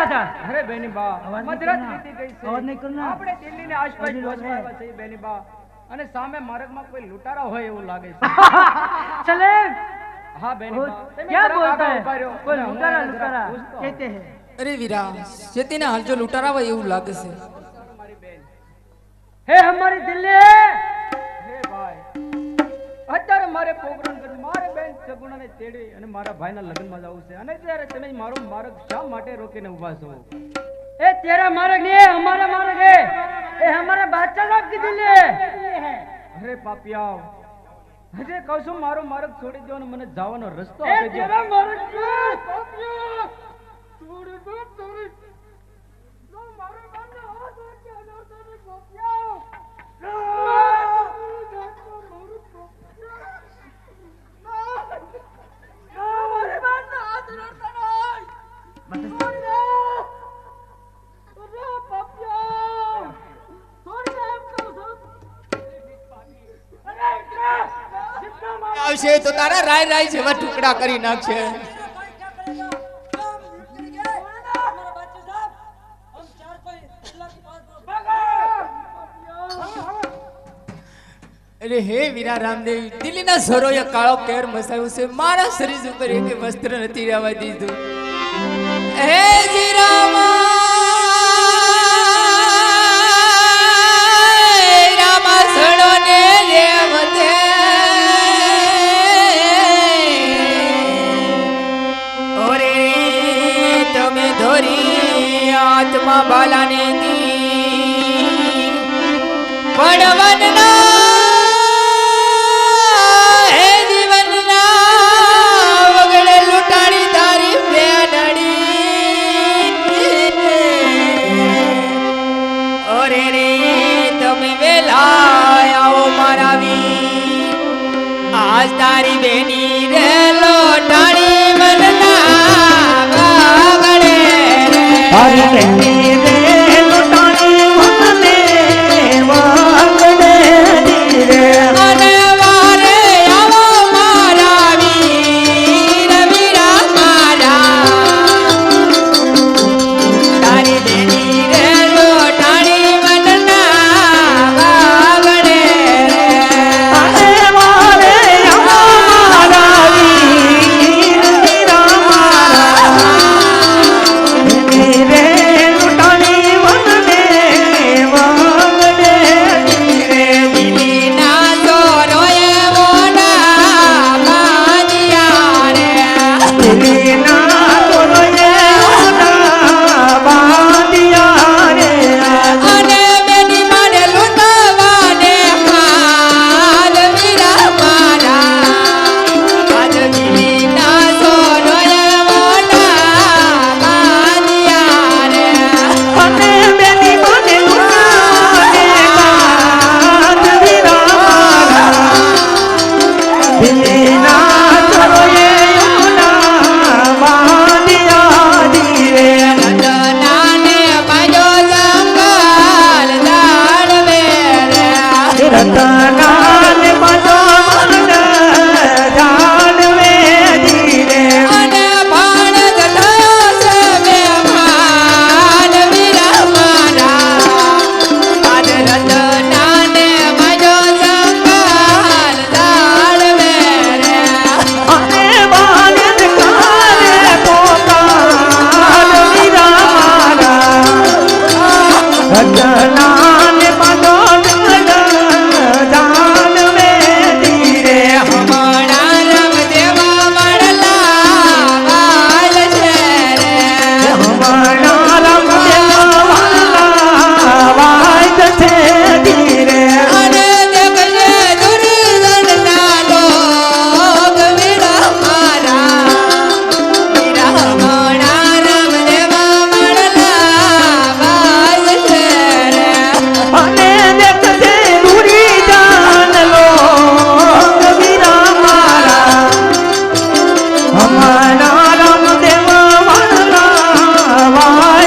હતા? અરે બેની બા મધરાત વીતી ગઈ છે. અવાજ નહીં કરના. આપણે દિલ્હીની આસપાસ પહોંચવા આવ્યા છીએ બેની બા. અને સામે માર્ગમાં કોઈ લૂંટારા હોય એવું લાગે છે. चले હા બેની બા તમે क्या જરા बोलता આગળ है? ઉભા રહ્યો. कोई અને હું लुटारा જરા लुटारा પૂછતો. कहते हैं। અરે વીરા શેતીના હાલ જો લૂંટારા હોય એવું લાગે છે. મારી બેન. हे हमारी दिल्ली હે ભાઈ અત્યારે મારે પ્રોગ્રામ કરી મારે બેન સગુણાને તેડી અને મારા ભાઈના લગ્નમાં જવું છે. અને ત્યારે તમે મારો માર્ગ શા માટે રોકીને ઊભા છો? ए तेरा मार्ग नहीं है हमारा मार्ग है। ए हमारा बादशाह साहब की दिल्ली है। અરે પાપિયા હજે કહું છું મારો માર્ગ છોડી દો અને મને જવાનો રસ્તો ए આપી દો. तेरा मार्ग नहीं। છોડી દો તારી મારો બાપને હાથ વાગે અનાર તારી આવશે તો તારા રાય રાય જેવા ટુકડા કરી નાખશે. અરે હે વીરા રામદેવ દિલ્હીના સરોએ કાળો કેર મસાવ્યો છે. મારા શરીર ઉપર એક વસ્ત્ર નથી રહેવા દીધું. હે વીરામા રામા સણોને રેવતે ઓરે તમે ધોરી આત્મા બાલાને દી વડવનના હે જીવનના વગડે લૂંટાડી તારી બેનડી ઓરે રે તમે વેલા આવો મારા વીર આજ તારી બેની રે લોટાડી મનના વાગડે तारी बेनी रे लुटानी वने वागड़े रे। અને વારે આવો મારા વીર વીરા મારા તારી બેની રે લોટાડી મનના વાગડે अरे मारे हमारा वीर वीरा मारा रे लुटानी वने वागड़े रे। દિલીના દોરોએ મોડા બાંધ્યા રે दिलीना तोरे ओना बांधिया रे। અને બેની મારે લૂંટવાને હાલ વીરા મારા આજ દિલીના દોરોએ મોડા બાંધ્યા રે અને બેની મને લૂટાને બાદ વીરા મારા દિલીના તોરે ઓના બાંધિયા રે। રતનાને બાજો જંગલ જાળવે રે રતનાને બધો મન જાણવે રે। અને ભાણ થયો છે બેમાન વીરા મારા આજ રતનાને બાજો જંગલ જાળવે રે અને બાલન કાલે પોતાન વીરા મારા રતનાને બધો જાણવે રે। હમણાં રમદેવા મળલા વાલ છે રે હમણાં રમદેવા વાલા વાજ છે ધીરે। અને દેખજે દુર્જનના લોક વીરા મારા વીરા હમણાં રમદેવા મળલા વાલ છે રે અને દેખતે દૂરી જાન લોક વીરા મારા હમણાં રામદેવ વાલા વાજ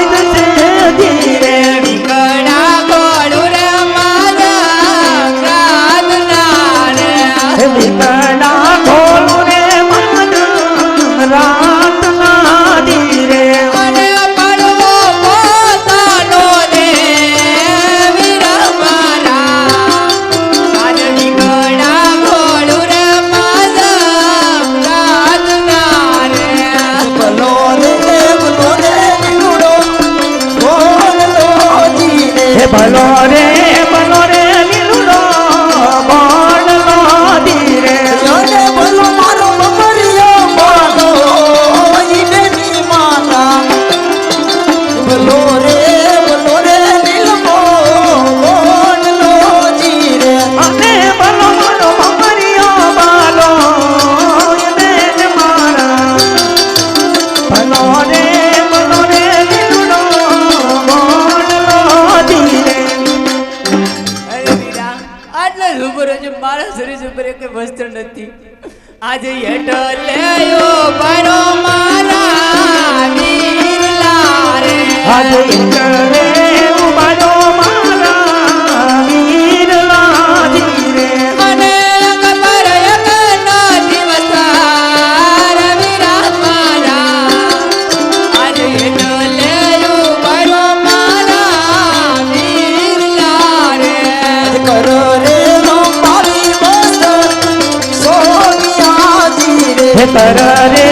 નથી આજે હેઠો લેયો બારો મારા વીરલા રે આજે રે ઉબાડો મારા વીરલા રે અને કબર એકનો દિવસ રવિરા મારા આજે હેઠો લેયો બારો મારા વીરલા રે કરો રે મારી મસ્ત સોનિયા રે કર રે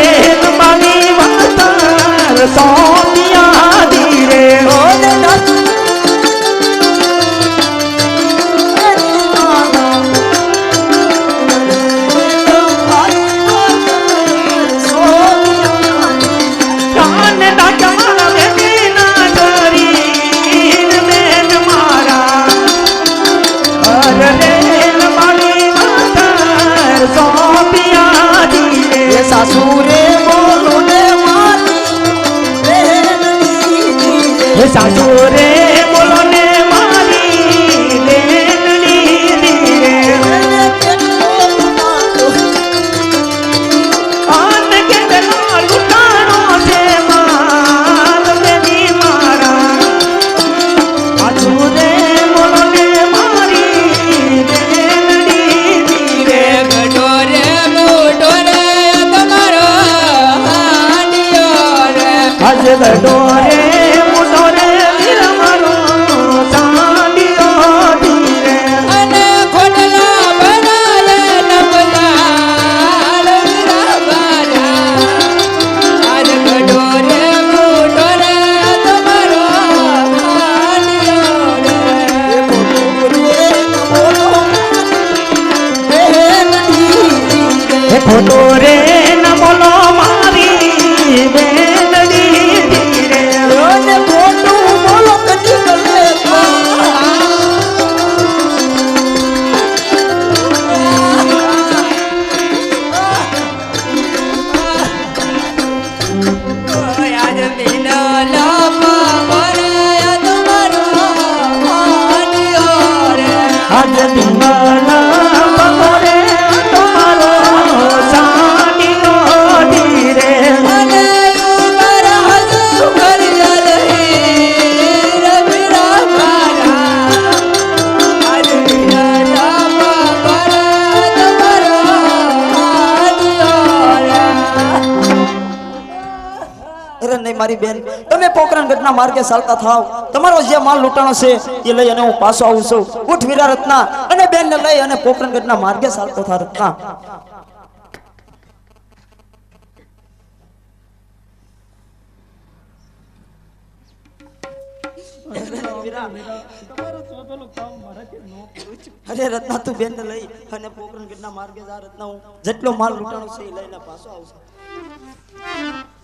મારી મસ્ત સોનિયા રે ઓ સાસુરે બોલો ને મારી સાસુરે બોલો ને મારી બેનડી રે આન કે દલા લૂટાણો છે માલ બેની મારા સાસુરે બોલો ને મારી બેનડી રે ગઢો રે મોઢો રે તમારો હાંડિયો રે આજ ગઢો રે મોટો રે વીર મારો ચાંદિયો રે અને ખોડલા બનાલે નબલાલ વીરાબાલા આજ ગઢો રે મોઢો રે તમારો હાંડિયો રે ખોટો રે ન બોલો મારી બેનડી રે રોજ ખોટું બોલો કદી ગલે આજ મીનો લાપા વરે તમારો હાંડિયો રે આજ દિવાલા પગોરે તમારો ચાંદિયો રે અને ઉપર હજુ કરી લઈ રવિરા મારા આજ મીના લાપા વરે તમારો હાંડિયો રે અરે નહીં મારી બેન તમે પોકરણ ગઢના માર્ગે ચાલતા થાવ તમારો જે માલ લૂંટાણો છે એ લઈ અને હું પાછો આવું છું ઉઠ વીરા રત્ના અને બેન ને લઈ અને પોકરણ ગઢના માર્ગે ચાલતો થા રત્ના અરે રત્ના તું બેન ને લઈ અને પોકરણ ગઢના માર્ગે જા રત્ના હું જેટલો માલ લૂંટાણો છે એ લઈને પાછો આવું છું